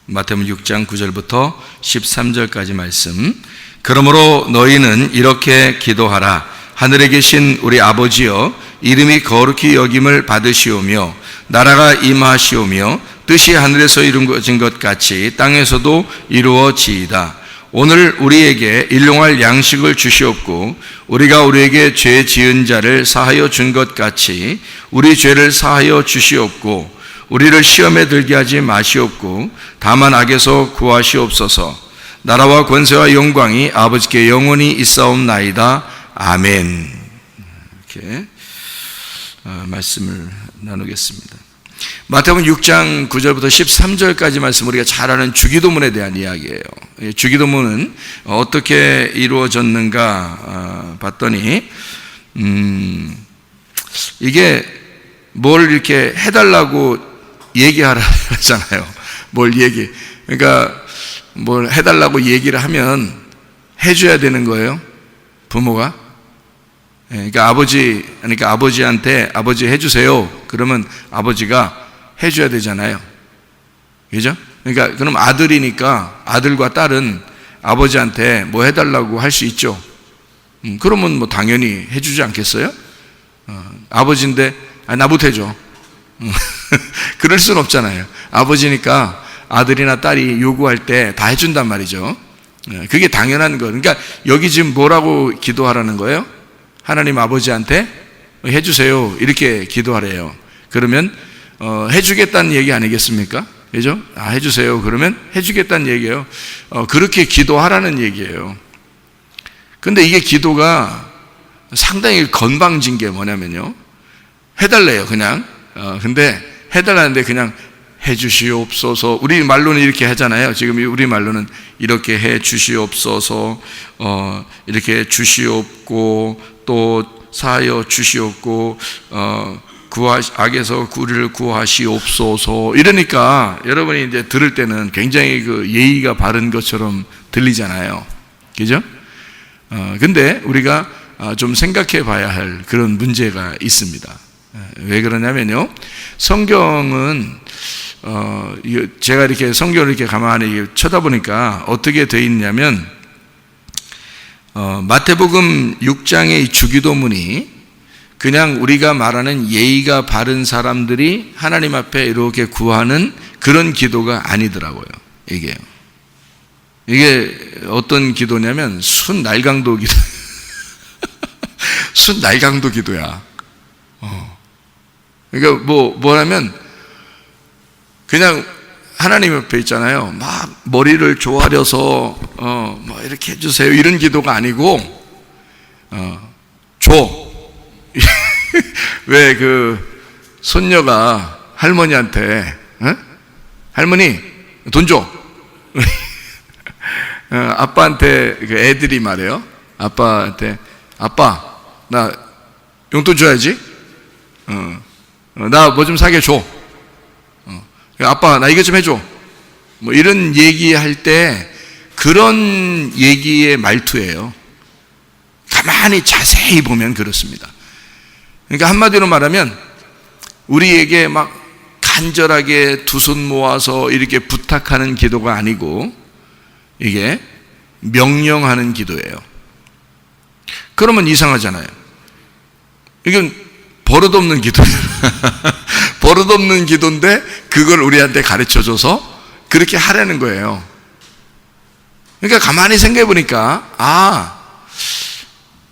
마태복음 6장 9절부터 13절까지 말씀. 그러므로 너희는 이렇게 기도하라. 하늘에 계신 우리 아버지여, 이름이 거룩히 여김을 받으시오며 나라가 임하시오며 뜻이 하늘에서 이루어진 것 같이 땅에서도 이루어지이다. 오늘 우리에게 일용할 양식을 주시옵고 우리가 우리에게 죄 지은 자를 사하여 준 것 같이 우리 죄를 사하여 주시옵고 우리를 시험에 들게 하지 마시옵고 다만 악에서 구하시옵소서. 나라와 권세와 영광이 아버지께 영원히 있사옵나이다. 아멘. 이렇게 말씀을 나누겠습니다. 마태복음 6장 9절부터 13절까지 말씀, 우리가 잘 아는 주기도문에 대한 이야기예요. 주기도문은 어떻게 이루어졌는가 봤더니 이게 뭘 이렇게 해달라고 얘기하라 하잖아요. 그러니까 뭘 해달라고 얘기를 하면 해줘야 되는 거예요, 부모가. 그러니까 아버지한테 아버지 해주세요. 그러면 아버지가 해줘야 되잖아요. 그죠? 그러니까 그럼 아들이니까 아들과 딸은 아버지한테 뭐 해달라고 할 수 있죠. 그러면 뭐 당연히 해주지 않겠어요? 아버지인데 나부터 해줘. 그럴 수는 없잖아요. 아버지니까 아들이나 딸이 요구할 때 다 해준단 말이죠. 그게 당연한 거. 그러니까 여기 지금 뭐라고 기도하라는 거예요? 하나님 아버지한테 해주세요, 이렇게 기도하래요. 그러면 해주겠다는 얘기 아니겠습니까? 그죠? 해주세요. 그러면 해주겠다는 얘기예요. 그렇게 기도하라는 얘기예요. 근데 이게 기도가 상당히 건방진 게 뭐냐면요, 해달래요, 그냥. 근데 해달라는데 그냥 해주시옵소서. 우리 말로는 이렇게 하잖아요. 지금 우리 말로는 이렇게 해주시옵소서, 이렇게 주시옵고 또 사하여 주시옵고 악에서 우리를 구하시옵소서. 이러니까 여러분이 이제 들을 때는 굉장히 그 예의가 바른 것처럼 들리잖아요. 그죠? 근데 우리가 좀 생각해 봐야 할 그런 문제가 있습니다. 왜 그러냐면요, 성경은 제가 이렇게 성경을 이렇게 가만히 쳐다보니까 어떻게 되어 있냐면, 마태복음 6장의 이 주기도문이 그냥 우리가 말하는 예의가 바른 사람들이 하나님 앞에 이렇게 구하는 그런 기도가 아니더라고요. 이게 어떤 기도냐면 순날강도 기도. 순날강도 기도야. 그러니까 뭐냐면 그냥 하나님 옆에 있잖아요. 막 머리를 조아려서 뭐 이렇게 해주세요, 이런 기도가 아니고 왜 그 손녀가 할머니한테 할머니 돈 줘. 아빠한테 그 애들이 말해요. 아빠한테 아빠 나 용돈 줘야지. 나 뭐 좀 사게 줘. 아빠 나 이것 좀 해줘. 뭐 이런 얘기할 때 그런 얘기의 말투예요. 가만히 자세히 보면 그렇습니다. 그러니까 한마디로 말하면 우리에게 막 간절하게 두 손 모아서 이렇게 부탁하는 기도가 아니고 이게 명령하는 기도예요. 그러면 이상하잖아요. 이건 버릇없는 기도예요. 버릇없는 기도인데 그걸 우리한테 가르쳐줘서 그렇게 하라는 거예요. 그러니까 가만히 생각해 보니까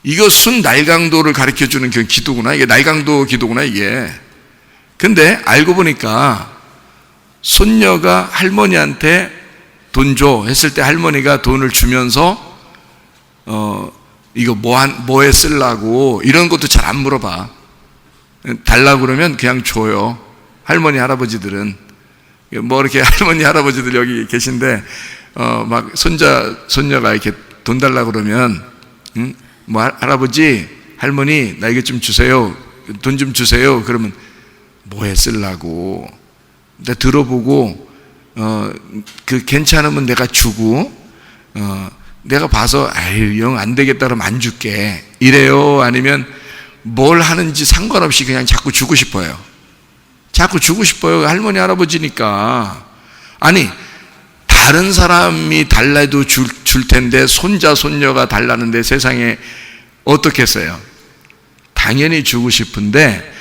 이거 순날강도를 가르쳐주는 그 기도구나. 이게 날강도 기도구나, 이게. 근데 알고 보니까 손녀가 할머니한테 돈 줘 했을 때 할머니가 돈을 주면서 이거 뭐에 쓰려고 이런 것도 잘 안 물어봐. 달라고 그러면 그냥 줘요. 할머니 할아버지들은 뭐 이렇게 할머니 할아버지들 여기 계신데 막 손녀가 이렇게 돈 달라고 그러면 뭐 할아버지 할머니 나 이거 좀 주세요, 돈 좀 주세요. 그러면 뭐에 쓰려고 내가 들어보고 그 괜찮으면 내가 주고 내가 봐서 영 안 되겠다 그러면 안 줄게 이래요? 아니면 뭘 하는지 상관없이 그냥 자꾸 주고 싶어요? 자꾸 주고 싶어요. 할머니 할아버지니까. 아니 다른 사람이 달라도 줄 텐데 손자 손녀가 달라는데 세상에 어떻겠어요? 당연히 주고 싶은데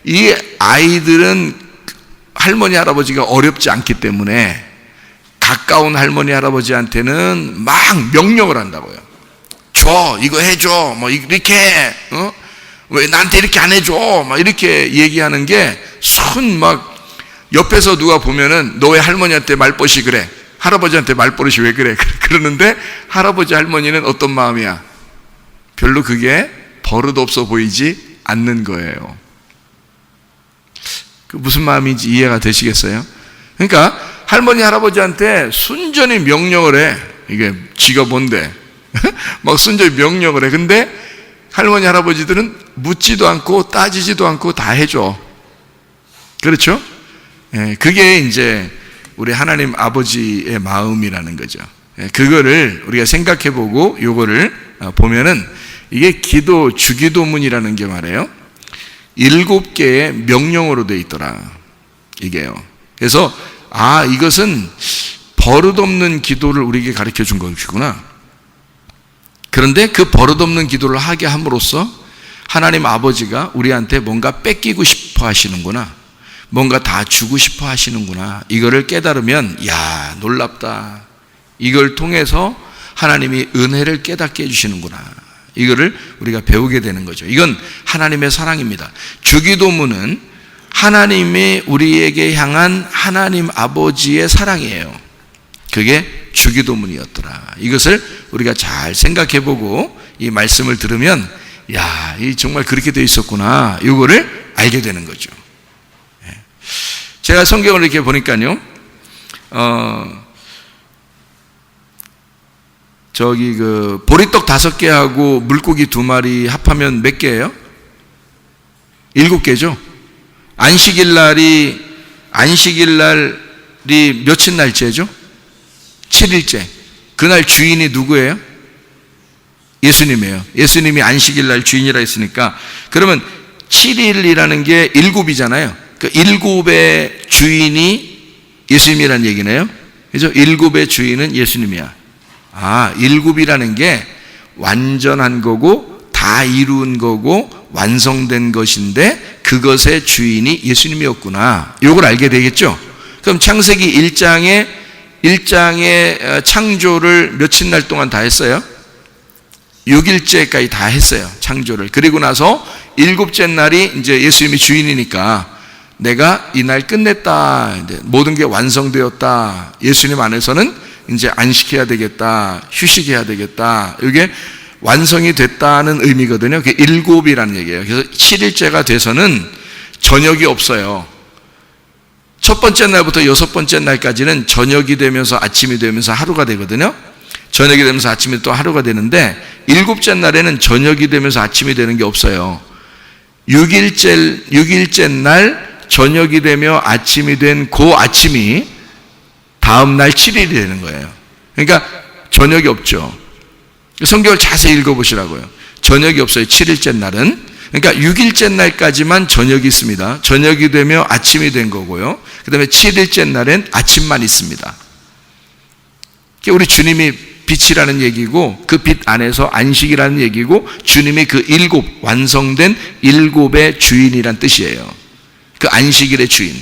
이 아이들은 할머니 할아버지가 어렵지 않기 때문에 가까운 할머니 할아버지한테는 막 명령을 한다고요. 줘, 이거 해줘, 뭐 이렇게 왜 나한테 이렇게 안 해줘, 막 이렇게 얘기하는 게 막 옆에서 누가 보면은 너 왜 할머니한테 말벗이 그래? 할아버지한테 말버릇이 왜 그래? 그러는데 할아버지 할머니는 어떤 마음이야? 별로 그게 버릇 없어 보이지 않는 거예요. 그 무슨 마음인지 이해가 되시겠어요? 그러니까 할머니 할아버지한테 순전히 명령을 해. 이게 지가 뭔데? 막 순전히 명령을 해. 근데 할머니 할아버지들은 묻지도 않고 따지지도 않고 다 해줘. 그렇죠? 그게 이제 우리 하나님 아버지의 마음이라는 거죠. 그거를 우리가 생각해보고 요거를 보면은 이게 기도, 주기도문이라는 게 말이에요. 7개의 명령으로 되어 있더라. 이게요. 그래서 이것은 버릇없는 기도를 우리에게 가르쳐 준 것이구나. 그런데 그 버릇없는 기도를 하게 함으로써 하나님 아버지가 우리한테 뭔가 뺏기고 싶어 하시는구나. 뭔가 다 주고 싶어 하시는구나. 이거를 깨달으면 야, 놀랍다. 이걸 통해서 하나님이 은혜를 깨닫게 해주시는구나. 이거를 우리가 배우게 되는 거죠. 이건 하나님의 사랑입니다. 주기도문은 하나님이 우리에게 향한 하나님 아버지의 사랑이에요. 그게 주기도문이었더라. 이것을 우리가 잘 생각해보고 이 말씀을 들으면 야, 이 정말 그렇게 되어 있었구나. 이거를 알게 되는 거죠. 제가 성경을 이렇게 보니까요, 보리떡 5개하고 물고기 2마리 합하면 몇 개예요? 7개죠? 안식일 날이 며칠 날째죠? 7일째. 그날 주인이 누구예요? 예수님이에요. 예수님이 안식일 날 주인이라 했으니까, 그러면 7일이라는 게 7이잖아요. 그 7의 주인이 예수님이라는 얘기네요. 그죠? 7의 주인은 예수님이야. 7이라는 게 완전한 거고 다 이룬 거고 완성된 것인데 그것의 주인이 예수님이었구나. 이걸 알게 되겠죠? 그럼 창세기 1장의 창조를 며칠 날 동안 다 했어요? 6일째까지 다 했어요. 창조를. 그리고 나서 7째 날이 이제 예수님이 주인이니까 내가 이 날 끝냈다. 모든 게 완성되었다. 예수님 안에서는 이제 안식해야 되겠다. 휴식해야 되겠다. 이게 완성이 됐다는 의미거든요. 그게 7이라는 얘기예요. 그래서 7일째가 돼서는 저녁이 없어요. 첫 번째 날부터 6번째 날까지는 저녁이 되면서 아침이 되면서 하루가 되거든요. 저녁이 되면서 아침이 또 하루가 되는데 7째 날에는 저녁이 되면서 아침이 되는 게 없어요. 6일째 날 저녁이 되며 아침이 된 그 아침이 다음 날 7일이 되는 거예요. 그러니까 저녁이 없죠. 성경을 자세히 읽어보시라고요. 저녁이 없어요. 7일째 날은. 그러니까 6일째 날까지만 저녁이 있습니다. 저녁이 되며 아침이 된 거고요. 그 다음에 7일째 날엔 아침만 있습니다. 우리 주님이 빛이라는 얘기고 그 빛 안에서 안식이라는 얘기고 주님이 그 7, 완성된 7의 주인이란 뜻이에요. 그 안식일의 주인.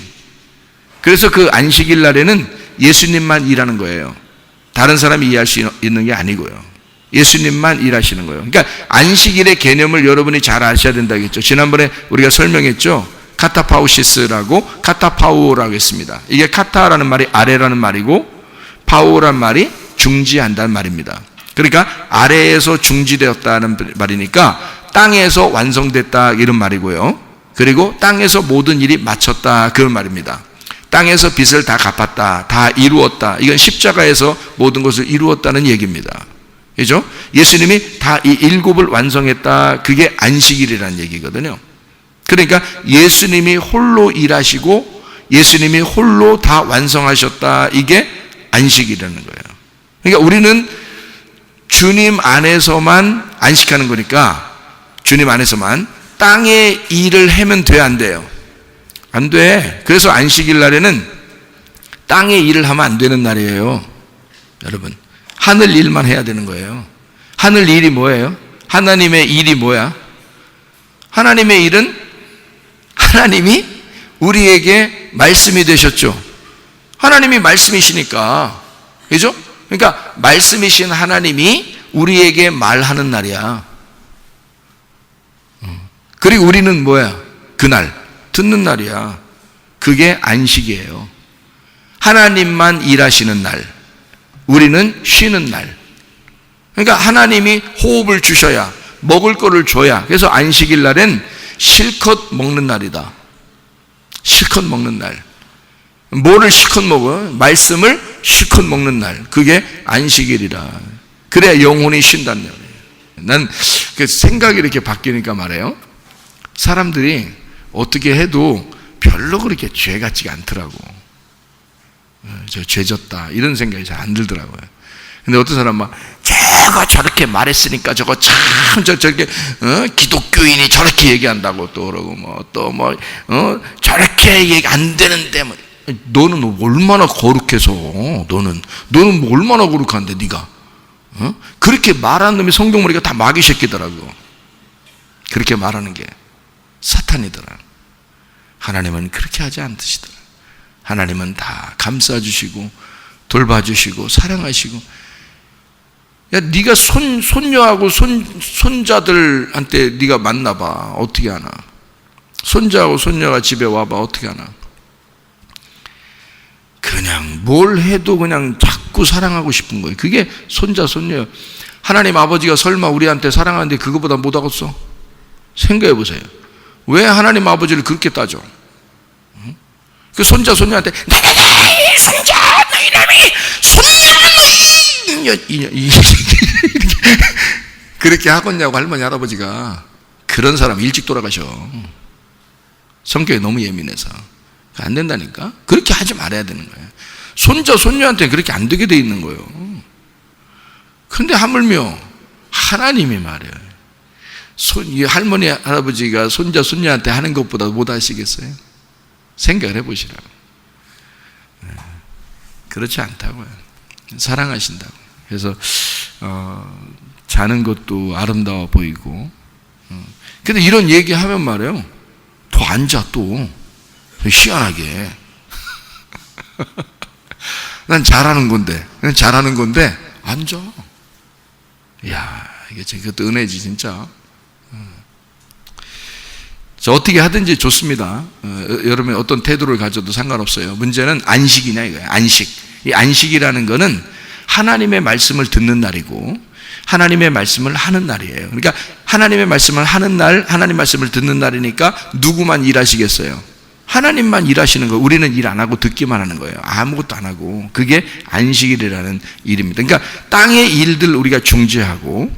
그래서 그 안식일 날에는 예수님만 일하는 거예요. 다른 사람이 일할 수 있는 게 아니고요. 예수님만 일하시는 거예요. 그러니까 안식일의 개념을 여러분이 잘 아셔야 된다겠죠. 지난번에 우리가 설명했죠. 카타파우시스라고 카타파우라고 했습니다. 이게 카타라는 말이 아래라는 말이고 파우라는 말이 중지한다는 말입니다. 그러니까 아래에서 중지되었다는 말이니까 땅에서 완성됐다 이런 말이고요. 그리고 땅에서 모든 일이 마쳤다 그런 말입니다. 땅에서 빚을 다 갚았다, 다 이루었다. 이건 십자가에서 모든 것을 이루었다는 얘기입니다. 그죠? 예수님이 다 이 7을 완성했다. 그게 안식일이라는 얘기거든요. 그러니까 예수님이 홀로 일하시고 예수님이 홀로 다 완성하셨다. 이게 안식이라는 거예요. 그러니까 우리는 주님 안에서만 안식하는 거니까 주님 안에서만 땅의 일을 하면 돼, 안 돼요? 안 돼. 그래서 안식일 날에는 땅의 일을 하면 안 되는 날이에요. 여러분, 하늘 일만 해야 되는 거예요. 하늘 일이 뭐예요? 하나님의 일이 뭐야? 하나님의 일은 하나님이 우리에게 말씀이 되셨죠. 하나님이 말씀이시니까, 그죠? 그러니까 말씀이신 하나님이 우리에게 말하는 날이야. 그리고 우리는 뭐야? 그날 듣는 날이야. 그게 안식이에요. 하나님만 일하시는 날, 우리는 쉬는 날. 그러니까 하나님이 호흡을 주셔야, 먹을 거를 줘야. 그래서 안식일 날엔 실컷 먹는 날이다. 실컷 먹는 날. 뭐를 실컷 먹어? 말씀을 실컷 먹는 날. 그게 안식일이라. 그래야 영혼이 쉰다는 거예요. 난 그 생각이 이렇게 바뀌니까 말해요. 사람들이 어떻게 해도 별로 그렇게 죄 같지가 않더라고. 저 죄졌다 이런 생각이 잘 안 들더라고요. 근데 어떤 사람은 저거 저렇게 말했으니까 저거 참 저렇게 기독교인이 저렇게 얘기한다고 또 그러고 저렇게 얘기 안 되는데 너는 얼마나 거룩해서 너는 얼마나 거룩한데 네가 그렇게 말하는 놈이 성경 머리가 다 마귀 새끼더라고. 그렇게 말하는 게 사탄이더라. 하나님은 그렇게 하지 않으시더라. 하나님은 다 감싸주시고 돌봐주시고 사랑하시고. 야, 네가 손녀하고 손자들한테 네가 만나봐. 어떻게 하나? 손자하고 손녀가 집에 와봐. 어떻게 하나? 그냥 뭘 해도 그냥 자꾸 사랑하고 싶은 거예요. 그게 손자 손녀예요. 하나님 아버지가 설마 우리한테 사랑하는데 그거보다 못하겠어? 생각해 보세요. 왜 하나님 아버지를 그렇게 따져? 그 손자 손녀한테 손자 너 이놈이 손녀 그렇게 하겠냐고 할머니 할아버지가. 그런 사람 일찍 돌아가셔. 성격이 너무 예민해서 안 된다니까. 그렇게 하지 말아야 되는 거예요. 손자 손녀한테 그렇게 안 되게 돼 있는 거예요. 그런데 하물며 하나님이 말해요. 할머니 할아버지가 손자 손녀한테 하는 것보다 못 하시겠어요? 생각을 해보시라고. 그렇지 않다고요. 사랑하신다고. 그래서 자는 것도 아름다워 보이고. 근데 이런 얘기하면 말이에요. 더 앉아 또 희한하게. 난 잘하는 건데 앉아. 이야, 이게 그것도 은혜지 진짜. 어떻게 하든지 좋습니다. 여러분이 어떤 태도를 가져도 상관없어요. 문제는 안식이냐 이거예요. 안식. 이 안식이라는 거는 하나님의 말씀을 듣는 날이고 하나님의 말씀을 하는 날이에요. 그러니까 하나님의 말씀을 하는 날, 하나님 말씀을 듣는 날이니까 누구만 일하시겠어요? 하나님만 일하시는 거예요. 우리는 일 안 하고 듣기만 하는 거예요. 아무것도 안 하고. 그게 안식일이라는 일입니다. 그러니까 땅의 일들 우리가 중지하고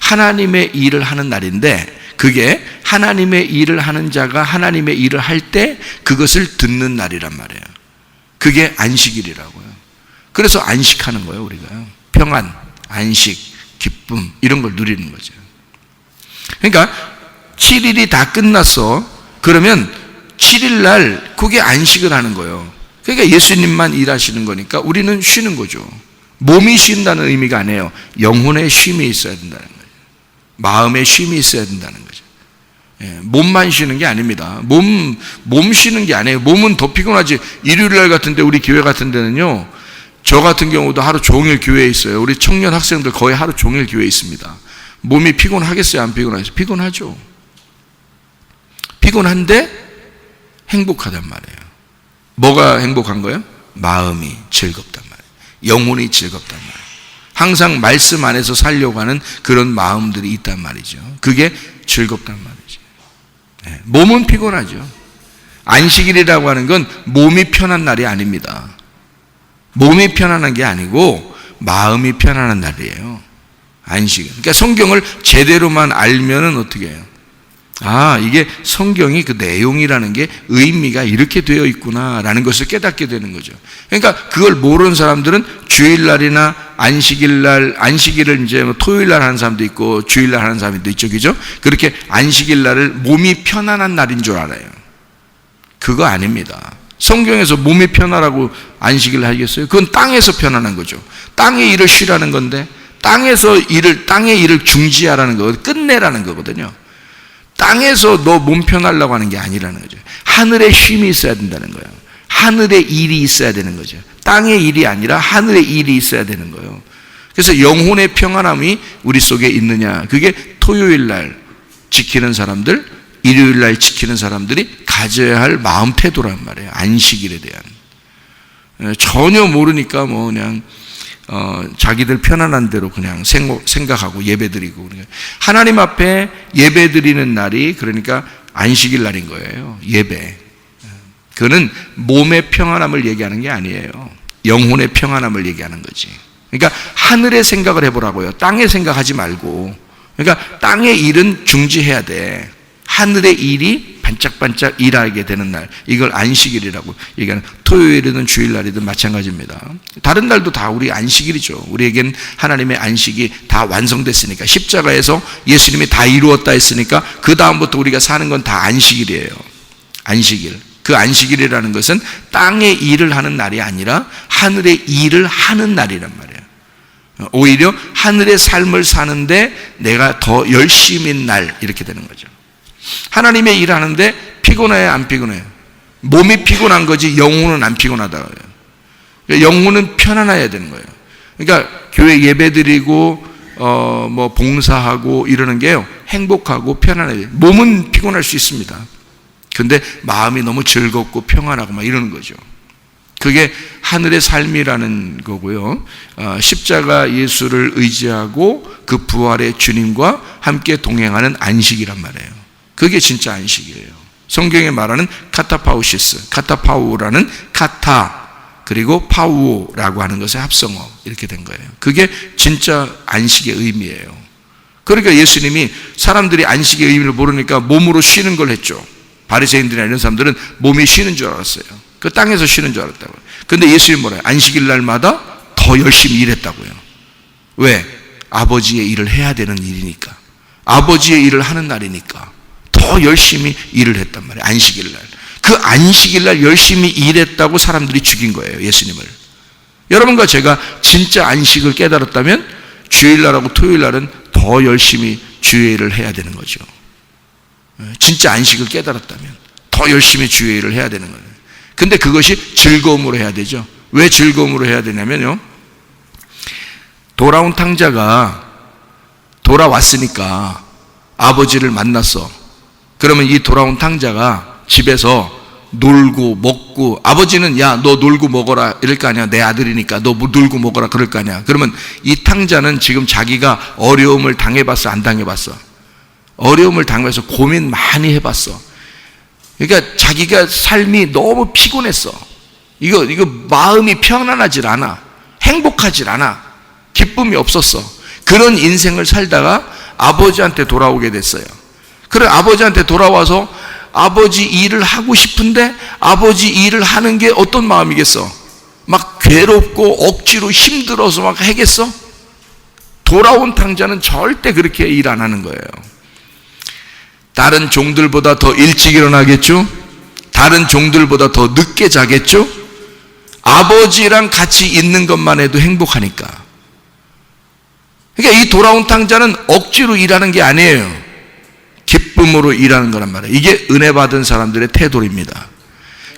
하나님의 일을 하는 날인데, 그게 하나님의 일을 하는 자가 하나님의 일을 할 때 그것을 듣는 날이란 말이에요. 그게 안식일이라고요. 그래서 안식하는 거예요. 우리가 평안, 안식, 기쁨 이런 걸 누리는 거죠. 그러니까 7일이 다 끝났어. 그러면 7일 날 그게 안식을 하는 거예요. 그러니까 예수님만 일하시는 거니까 우리는 쉬는 거죠. 몸이 쉰다는 의미가 아니에요. 영혼의 쉼이 있어야 된다는 거예요. 마음의 쉼이 있어야 된다는 거죠. 몸만 쉬는 게 아닙니다. 몸 쉬는 게 아니에요. 몸은 더 피곤하지. 일요일날 같은데, 우리 교회 같은 데는요, 저 같은 경우도 하루 종일 교회에 있어요. 우리 청년 학생들 거의 하루 종일 교회에 있습니다. 몸이 피곤하겠어요? 안 피곤하겠어요? 피곤하죠. 피곤한데 행복하단 말이에요. 뭐가 행복한 거예요? 마음이 즐겁단 말이에요. 영혼이 즐겁단 말이에요. 항상 말씀 안에서 살려고 하는 그런 마음들이 있단 말이죠. 그게 즐겁단 말이죠. 몸은 피곤하죠. 안식일이라고 하는 건 몸이 편한 날이 아닙니다. 몸이 편안한 게 아니고 마음이 편안한 날이에요. 안식. 그러니까 성경을 제대로만 알면은 어떻게 해요? 아, 이게 성경이 그 내용이라는 게 의미가 이렇게 되어 있구나라는 것을 깨닫게 되는 거죠. 그러니까 그걸 모르는 사람들은 주일날이나 안식일날, 안식일을 이제 토요일날 하는 사람도 있고 주일날 하는 사람도 있죠, 그죠? 그렇게 안식일날을 몸이 편안한 날인 줄 알아요. 그거 아닙니다. 성경에서 몸이 편하라고 안식일을 하겠어요? 그건 땅에서 편안한 거죠. 땅의 일을 쉬라는 건데, 땅의 일을 중지하라는 거, 끝내라는 거거든요. 땅에서 너 몸 편하려고 하는 게 아니라는 거죠. 하늘에 쉼이 있어야 된다는 거예요. 하늘에 일이 있어야 되는 거죠. 땅의 일이 아니라 하늘의 일이 있어야 되는 거예요. 그래서 영혼의 평안함이 우리 속에 있느냐, 그게 토요일 날 지키는 사람들, 일요일 날 지키는 사람들이 가져야 할 마음 태도란 말이에요. 안식일에 대한. 전혀 모르니까 뭐 그냥 자기들 편안한 대로 그냥 생각하고 예배드리고. 하나님 앞에 예배드리는 날이 그러니까 안식일 날인 거예요. 예배. 그거는 몸의 평안함을 얘기하는 게 아니에요. 영혼의 평안함을 얘기하는 거지. 그러니까 하늘의 생각을 해보라고요. 땅의 생각하지 말고. 그러니까 땅의 일은 중지해야 돼. 하늘의 일이 반짝반짝 일하게 되는 날, 이걸 안식일이라고 얘기하는. 토요일이든 주일날이든 마찬가지입니다. 다른 날도 다 우리 안식일이죠. 우리에겐 하나님의 안식이 다 완성됐으니까, 십자가에서 예수님이 다 이루었다 했으니까 그 다음부터 우리가 사는 건 다 안식일이에요. 안식일. 그 안식일이라는 것은 땅의 일을 하는 날이 아니라 하늘의 일을 하는 날이란 말이에요. 오히려 하늘의 삶을 사는데 내가 더 열심인 날, 이렇게 되는 거죠. 하나님의 일을 하는데 피곤해요, 안 피곤해요? 몸이 피곤한 거지 영혼은 안 피곤하다고요. 그러니까 영혼은 편안해야 되는 거예요. 그러니까 교회 예배드리고 뭐 봉사하고 이러는 게요, 행복하고 편안해요. 몸은 피곤할 수 있습니다. 근데 마음이 너무 즐겁고 평안하고 막 이러는 거죠. 그게 하늘의 삶이라는 거고요. 십자가 예수를 의지하고 그 부활의 주님과 함께 동행하는 안식이란 말이에요. 그게 진짜 안식이에요. 성경에 말하는 카타파우시스, 카타파우라는 카타 그리고 파우라고 하는 것의 합성어, 이렇게 된 거예요. 그게 진짜 안식의 의미예요. 그러니까 예수님이 사람들이 안식의 의미를 모르니까 몸으로 쉬는 걸 했죠. 바리새인들이나 이런 사람들은 몸이 쉬는 줄 알았어요. 그 땅에서 쉬는 줄 알았다고요. 근데 예수님 뭐래요? 안식일 날마다 더 열심히 일했다고요. 왜? 아버지의 일을 해야 되는 일이니까. 아버지의 일을 하는 날이니까 더 열심히 일을 했단 말이에요. 안식일 날. 그 안식일 날 열심히 일했다고 사람들이 죽인 거예요, 예수님을. 여러분과 제가 진짜 안식을 깨달았다면 주일날하고 토요일날은 더 열심히 주의 일을 해야 되는 거죠. 진짜 안식을 깨달았다면 더 열심히 주의 일을 해야 되는 거예요. 근데 그것이 즐거움으로 해야 되죠. 왜 즐거움으로 해야 되냐면요, 돌아온 탕자가 돌아왔으니까 아버지를 만났어. 그러면 이 돌아온 탕자가 집에서 놀고 먹고, 아버지는 야 너 놀고 먹어라 이럴 거 아니야. 내 아들이니까 너 놀고 먹어라 그럴 거 아니야. 그러면 이 탕자는 지금 자기가 어려움을 당해봤어, 안 당해봤어? 어려움을 당해서 고민 많이 해봤어. 그러니까 자기가 삶이 너무 피곤했어. 이거 마음이 편안하질 않아. 행복하질 않아. 기쁨이 없었어. 그런 인생을 살다가 아버지한테 돌아오게 됐어요. 그래, 아버지한테 돌아와서 아버지 일을 하고 싶은데 아버지 일을 하는 게 어떤 마음이겠어? 막 괴롭고 억지로 힘들어서 막 하겠어? 돌아온 탕자는 절대 그렇게 일 안 하는 거예요. 다른 종들보다 더 일찍 일어나겠죠? 다른 종들보다 더 늦게 자겠죠? 아버지랑 같이 있는 것만 해도 행복하니까. 그러니까 이 돌아온 탕자는 억지로 일하는 게 아니에요. 기쁨으로 일하는 거란 말이에요. 이게 은혜 받은 사람들의 태도입니다.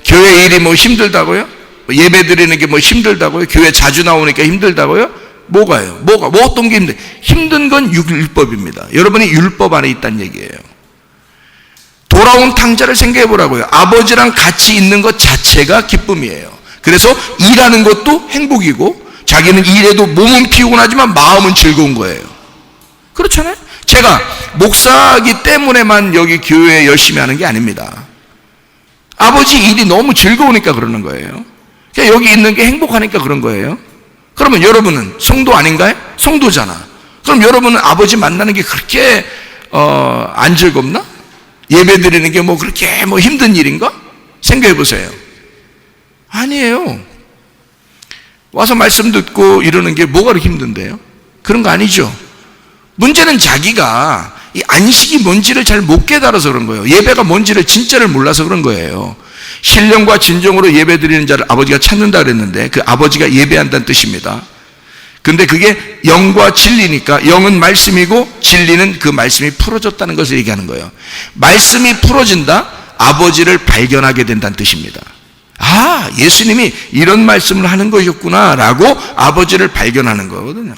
교회 일이 뭐 힘들다고요? 예배 드리는 게 뭐 힘들다고요? 교회 자주 나오니까 힘들다고요? 뭐가요? 뭐 어떤 게 힘든 건 율법입니다. 여러분이 율법 안에 있다는 얘기예요. 돌아온 탕자를 생각해 보라고요. 아버지랑 같이 있는 것 자체가 기쁨이에요. 그래서 일하는 것도 행복이고, 자기는 일해도 몸은 피곤하지만 마음은 즐거운 거예요. 그렇잖아요? 제가 목사이기 때문에만 여기 교회에 열심히 하는 게 아닙니다. 아버지 일이 너무 즐거우니까 그러는 거예요. 그냥 여기 있는 게 행복하니까 그런 거예요. 그러면 여러분은 성도 아닌가요? 성도잖아. 그럼 여러분은 아버지 만나는 게 그렇게 안 즐겁나? 예배 드리는 게 뭐 그렇게 뭐 힘든 일인가? 생각해 보세요. 아니에요. 와서 말씀 듣고 이러는 게 뭐가 그렇게 힘든데요? 그런 거 아니죠. 문제는 자기가 이 안식이 뭔지를 잘 못 깨달아서 그런 거예요. 예배가 뭔지를 진짜를 몰라서 그런 거예요. 신령과 진정으로 예배드리는 자를 아버지가 찾는다 그랬는데 그 아버지가 예배한다는 뜻입니다. 근데 그게 영과 진리니까 영은 말씀이고 진리는 그 말씀이 풀어졌다는 것을 얘기하는 거예요. 말씀이 풀어진다? 아버지를 발견하게 된다는 뜻입니다. 아, 예수님이 이런 말씀을 하는 것이었구나 라고 아버지를 발견하는 거거든요.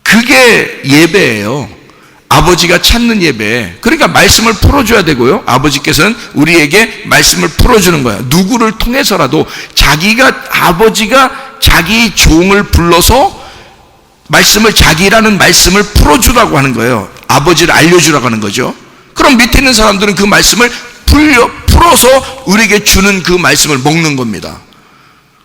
그게 예배예요. 아버지가 찾는 예배. 그러니까 말씀을 풀어줘야 되고요. 아버지께서는 우리에게 말씀을 풀어주는 거예요. 누구를 통해서라도 아버지가 자기 종을 불러서 자기라는 말씀을 풀어주라고 하는 거예요. 아버지를 알려주라고 하는 거죠. 그럼 밑에 있는 사람들은 그 말씀을 풀어서 우리에게 주는 그 말씀을 먹는 겁니다.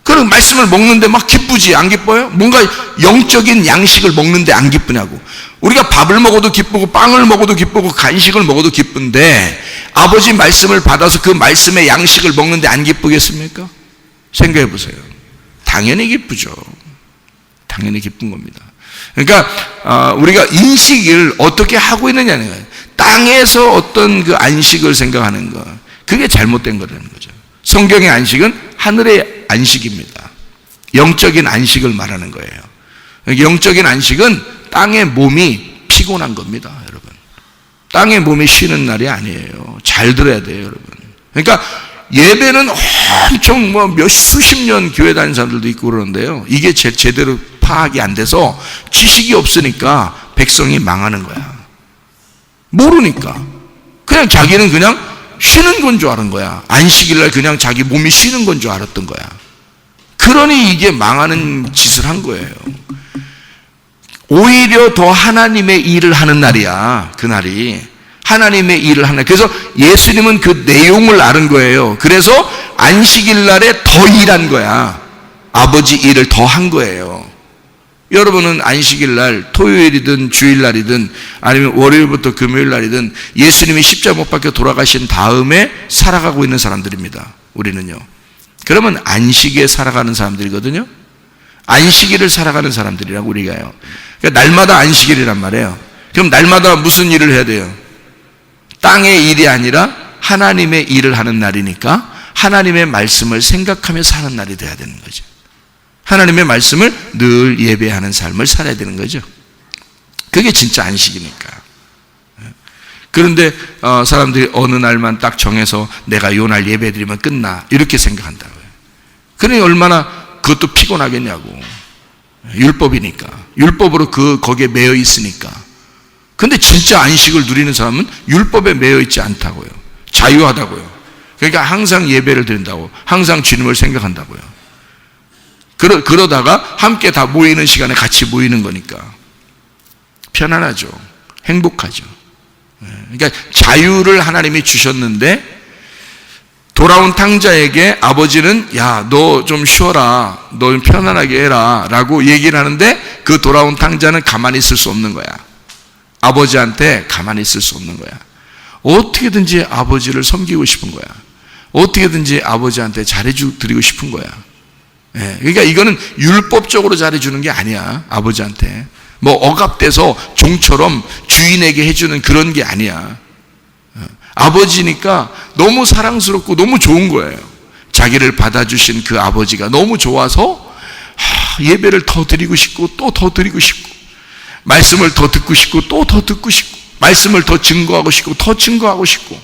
그럼 말씀을 먹는데 막 기쁘지? 안 기뻐요? 뭔가 영적인 양식을 먹는데 안 기쁘냐고. 우리가 밥을 먹어도 기쁘고 빵을 먹어도 기쁘고 간식을 먹어도 기쁜데 아버지 말씀을 받아서 그 말씀의 양식을 먹는데 안 기쁘겠습니까? 생각해 보세요. 당연히 기쁘죠. 당연히 기쁜 겁니다. 그러니까 우리가 인식을 어떻게 하고 있느냐는 거예요. 땅에서 어떤 그 안식을 생각하는 거, 그게 잘못된 거라는 거죠. 성경의 안식은 하늘의 안식입니다. 영적인 안식을 말하는 거예요. 영적인 안식은 땅의 몸이 피곤한 겁니다, 여러분. 땅의 몸이 쉬는 날이 아니에요. 잘 들어야 돼요, 여러분. 그러니까 예배는 엄청 수십 년 교회 다니는 사람들도 있고 그러는데요. 이게 제대로 파악이 안 돼서 지식이 없으니까 백성이 망하는 거야. 모르니까. 그냥 자기는 그냥 쉬는 건 줄 아는 거야. 안식일날 그냥 자기 몸이 쉬는 건 줄 알았던 거야. 그러니 이게 망하는 짓을 한 거예요. 오히려 더 하나님의 일을 하는 날이야. 그날이 하나님의 일을 하는 날. 그래서 예수님은 그 내용을 아는 거예요. 그래서 안식일날에 더 일한 거야. 아버지 일을 더 한 거예요. 여러분은 안식일날 토요일이든 주일날이든 아니면 월요일부터 금요일날이든 예수님이 십자가 못 박혀 돌아가신 다음에 살아가고 있는 사람들입니다. 우리는요. 그러면 안식에 살아가는 사람들이거든요. 안식일을 살아가는 사람들이라고 우리가요. 그러니까 날마다 안식일이란 말이에요. 그럼 날마다 무슨 일을 해야 돼요? 땅의 일이 아니라 하나님의 일을 하는 날이니까 하나님의 말씀을 생각하며 사는 날이 돼야 되는 거죠. 하나님의 말씀을 늘 예배하는 삶을 살아야 되는 거죠. 그게 진짜 안식이니까. 그런데 사람들이 어느 날만 딱 정해서 내가 요 날 예배 드리면 끝나 이렇게 생각한다고요. 그러니 얼마나 그것도 피곤하겠냐고. 율법이니까. 율법으로 거기에 매여 있으니까. 근데 진짜 안식을 누리는 사람은 율법에 매여 있지 않다고요. 자유하다고요. 그러니까 항상 예배를 드린다고. 항상 주님을 생각한다고요. 그러다가 함께 다 모이는 시간에 같이 모이는 거니까 편안하죠. 행복하죠. 그러니까 자유를 하나님이 주셨는데 돌아온 탕자에게 아버지는 야, 너 좀 쉬어라. 너 좀 편안하게 해라 라고 얘기를 하는데 그 돌아온 탕자는 가만히 있을 수 없는 거야. 아버지한테 가만히 있을 수 없는 거야. 어떻게든지 아버지를 섬기고 싶은 거야. 어떻게든지 아버지한테 잘해드리고 싶은 거야. 그러니까 이거는 율법적으로 잘해주는 게 아니야. 아버지한테 뭐 억압돼서 종처럼 주인에게 해주는 그런 게 아니야. 아버지니까 너무 사랑스럽고 너무 좋은 거예요. 자기를 받아주신 그 아버지가 너무 좋아서 예배를 더 드리고 싶고 또 더 드리고 싶고 말씀을 더 듣고 싶고 또 더 듣고 싶고 말씀을 더 증거하고 싶고 더 증거하고 싶고.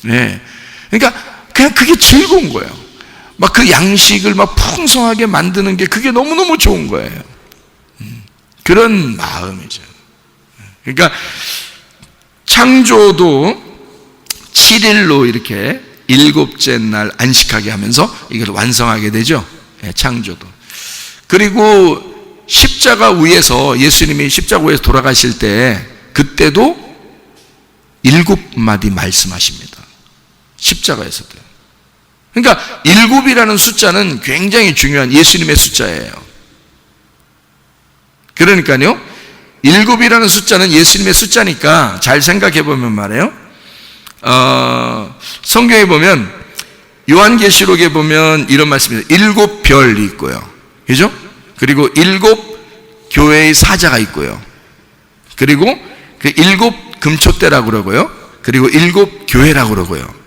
그러니까 그냥 그게 즐거운 거예요. 막 그 양식을 막 풍성하게 만드는 게 그게 너무너무 좋은 거예요. 그런 마음이죠. 그러니까 창조도 7일로 이렇게 7째 날 안식하게 하면서 이걸 완성하게 되죠. 창조도. 그리고 십자가 위에서 예수님이 십자가 위에서 돌아가실 때 그때도 7마디 말씀하십니다. 십자가에서도요. 그러니까 7이라는 숫자는 굉장히 중요한 예수님의 숫자예요. 그러니까요, 7이라는 숫자는 예수님의 숫자니까 잘 생각해 보면 말이에요. 성경에 보면 요한계시록에 보면 이런 말씀입니다. 7별이 있고요. 그죠? 그리고 7 교회의 사자가 있고요. 그리고 그 7 금초대라고 그러고요. 그리고 7 교회라고 그러고요.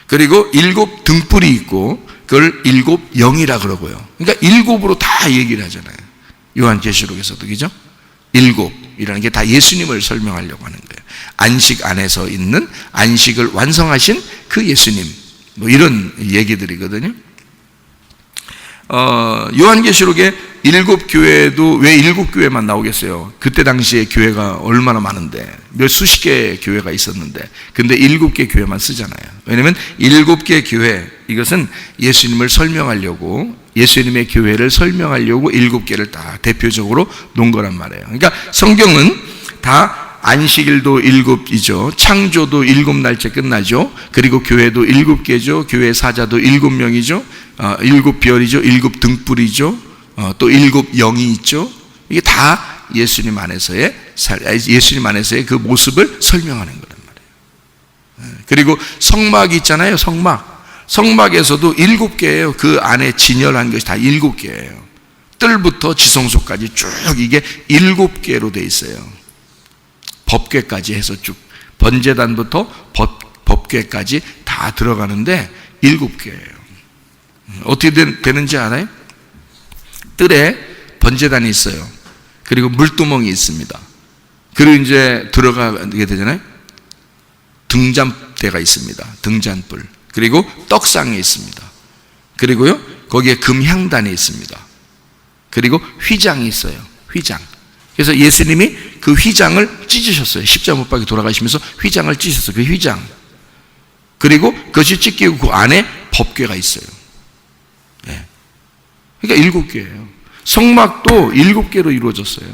그리고 7 등불이 있고 그걸 7 영이라 그러고요. 그러니까 7으로 다 얘기를 하잖아요. 요한계시록에서도, 그죠? 7이라는 게 다 예수님을 설명하려고 하는 거예요. 안식 안에서 있는, 안식을 완성하신 그 예수님, 뭐 이런 얘기들이거든요. 요한계시록에 7 교회도 왜 7 교회만 나오겠어요? 그때 당시에 교회가 얼마나 많은데, 몇 수십 개의 교회가 있었는데, 근데 7개 교회만 쓰잖아요. 왜냐면 7개 교회, 이것은 예수님을 설명하려고, 예수님의 교회를 설명하려고 7개를 다 대표적으로 놓은 거란 말이에요. 그러니까 성경은 다 안식일도 7이죠. 창조도 7날째 끝나죠. 그리고 교회도 7개죠. 교회 사자도 7명이죠. 7 별이죠. 7 등불이죠. 또 7 영이 있죠. 이게 다 예수님 안에서의 그 모습을 설명하는 거란 말이에요. 그리고 성막이 있잖아요. 성막에서도 7개예요. 그 안에 진열한 것이 다 7개예요. 뜰부터 지성소까지 쭉 이게 7개로 돼 있어요. 법궤까지 해서 쭉, 번제단부터 법궤까지 다 들어가는데 7개예요. 어떻게 되는지 알아요? 뜰에 번제단이 있어요. 그리고 물두멍이 있습니다. 그리고 이제 들어가게 되잖아요. 등잔대가 있습니다. 등잔불. 그리고 떡상이 있습니다. 그리고요, 거기에 금향단이 있습니다. 그리고 휘장이 있어요. 휘장. 그래서 예수님이 그 휘장을 찢으셨어요. 십자가 못 박혀 돌아가시면서 휘장을 찢으셨어요. 그 휘장. 그리고 그것이 찢기고 그 안에 법궤가 있어요. 네. 그러니까 7개예요. 성막도 7개로 이루어졌어요.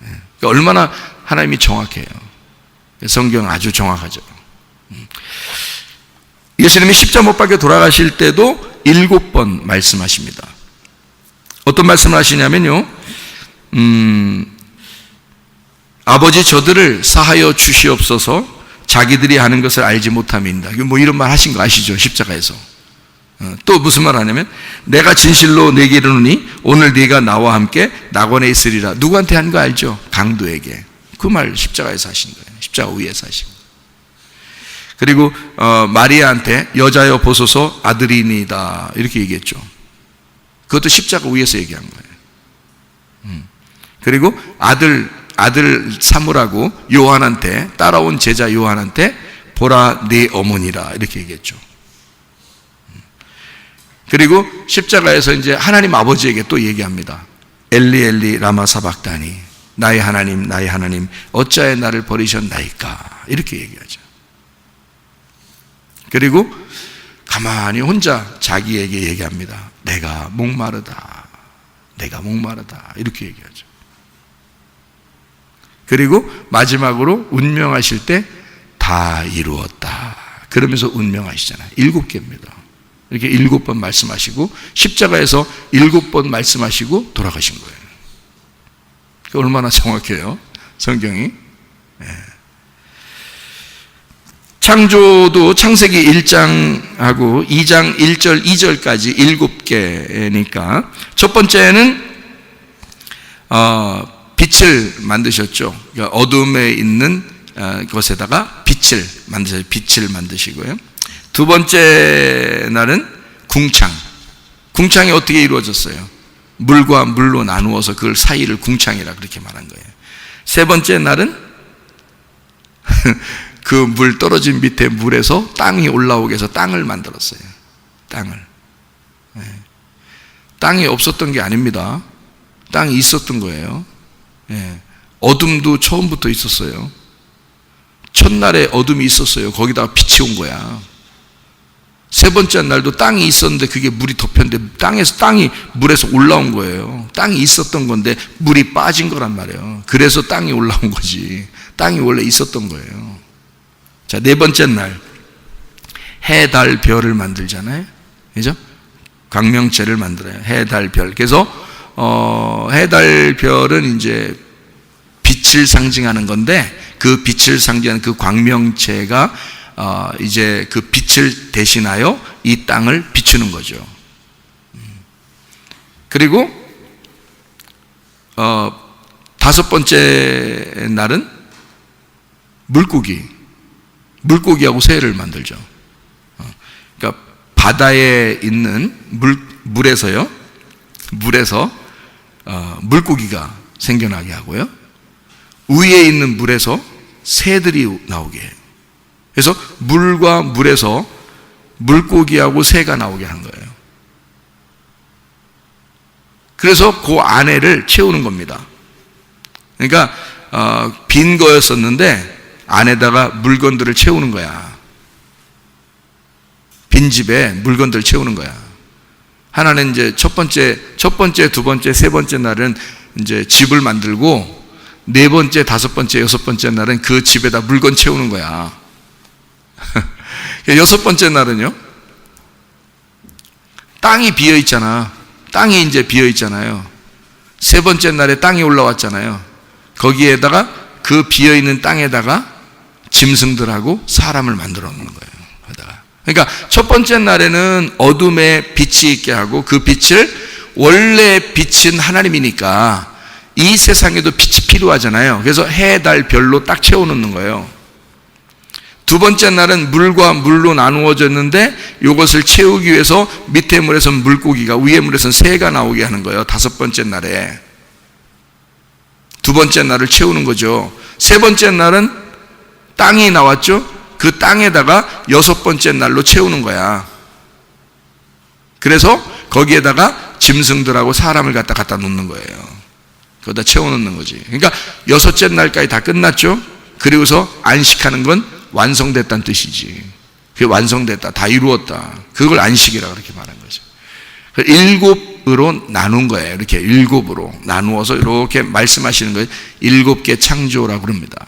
네. 그러니까 얼마나 하나님이 정확해요. 성경은 아주 정확하죠. 예수님이 십자가 못 박혀 돌아가실 때도 7번 말씀하십니다. 어떤 말씀을 하시냐면요, 아버지 저들을 사하여 주시옵소서, 자기들이 하는 것을 알지 못함이니이다. 뭐 이런 말 하신 거 아시죠? 십자가에서. 또 무슨 말 하냐면, 내가 진실로 내게 이르노니 오늘 네가 나와 함께 낙원에 있으리라. 누구한테 한 거 알죠? 강도에게. 그 말 십자가에서 하신 거예요. 십자가 위에서 하신 거예요. 그리고 마리아한테 여자여 보소서 아들이니이다 이렇게 얘기했죠. 그것도 십자가 위에서 얘기한 거예요. 그리고 아들 삼으라고 요한한테, 따라온 제자 요한한테 보라 네 어머니라 이렇게 얘기했죠. 그리고 십자가에서 이제 하나님 아버지에게 또 얘기합니다. 엘리 엘리 라마 사박다니, 나의 하나님 어찌하여 나를 버리셨나이까 이렇게 얘기하죠. 그리고 가만히 혼자 자기에게 얘기합니다. 내가 목마르다 이렇게 얘기하죠. 그리고 마지막으로 운명하실 때 다 이루었다 그러면서 운명하시잖아요. 7개입니다. 이렇게 7번 말씀하시고 십자가에서 7번 말씀하시고 돌아가신 거예요. 얼마나 정확해요, 성경이. 네. 창조도 창세기 1장하고 2장 1절 2절까지 7개니까 첫 번째는 빛을 만드셨죠. 그러니까 어둠에 있는 것에다가 빛을 만드시고요. 두 번째 날은 궁창이 어떻게 이루어졌어요? 물과 물로 나누어서 그걸 사이를 궁창이라 그렇게 말한 거예요. 세 번째 날은 그 물 떨어진 밑에 물에서 땅이 올라오게 해서 땅을 만들었어요. 땅을. 네. 땅이 없었던 게 아닙니다. 땅이 있었던 거예요. 네. 어둠도 처음부터 있었어요. 첫날에 어둠이 있었어요. 거기다가 빛이 온 거야. 세 번째 날도 땅이 있었는데 그게 물이 덮였는데 땅이 물에서 올라온 거예요. 땅이 있었던 건데 물이 빠진 거란 말이에요. 그래서 땅이 올라온 거지. 땅이 원래 있었던 거예요. 자, 네 번째 날 해, 달, 별을 만들잖아요. 그죠? 광명체를 만들어요. 해, 달, 별. 그래서 해, 달, 별은 이제 빛을 상징하는 건데 그 빛을 상징하는 그 광명체가 이제 그 빛을 대신하여 이 땅을 비추는 거죠. 그리고 다섯 번째 날은 물고기하고 새를 만들죠. 바다에 있는 물에서 물고기가 생겨나게 하고요. 위에 있는 물에서 새들이 나오게 해요. 그래서 물과 물에서 물고기하고 새가 나오게 하는 거예요. 그래서 그 안에를 채우는 겁니다. 그러니까 빈 거였었는데 안에다가 물건들을 채우는 거야. 빈 집에 물건들을 채우는 거야. 하나는 이제 첫 번째, 두 번째, 세 번째 날은 이제 집을 만들고, 네 번째, 다섯 번째, 여섯 번째 날은 그 집에다 물건 채우는 거야. 여섯 번째 날은요, 땅이 비어 있잖아. 땅이 이제 비어 있잖아요. 세 번째 날에 땅이 올라왔잖아요. 거기에다가 그 비어 있는 땅에다가 짐승들하고 사람을 만들어 놓는 거예요. 그러니까 첫 번째 날에는 어둠에 빛이 있게 하고, 그 빛을, 원래 빛은 하나님이니까 이 세상에도 빛이 필요하잖아요. 그래서 해, 달, 별로 딱 채워놓는 거예요. 두 번째 날은 물과 물로 나누어졌는데 이것을 채우기 위해서 밑에 물에서는 물고기가, 위에 물에서는 새가 나오게 하는 거예요. 다섯 번째 날에. 두 번째 날을 채우는 거죠. 세 번째 날은 땅이 나왔죠. 그 땅에다가 여섯 번째 날로 채우는 거야. 그래서 거기에다가 짐승들하고 사람을 갖다 놓는 거예요. 거기다 채워놓는 거지. 그러니까 여섯째 날까지 다 끝났죠. 그리고서 안식하는 건 완성됐다는 뜻이지. 그게 완성됐다, 다 이루었다. 그걸 안식이라고 그렇게 말한 거죠. 일곱으로 나눈 거예요. 이렇게 일곱으로 나누어서 이렇게 말씀하시는 거예요. 일곱 개 창조라고 그럽니다.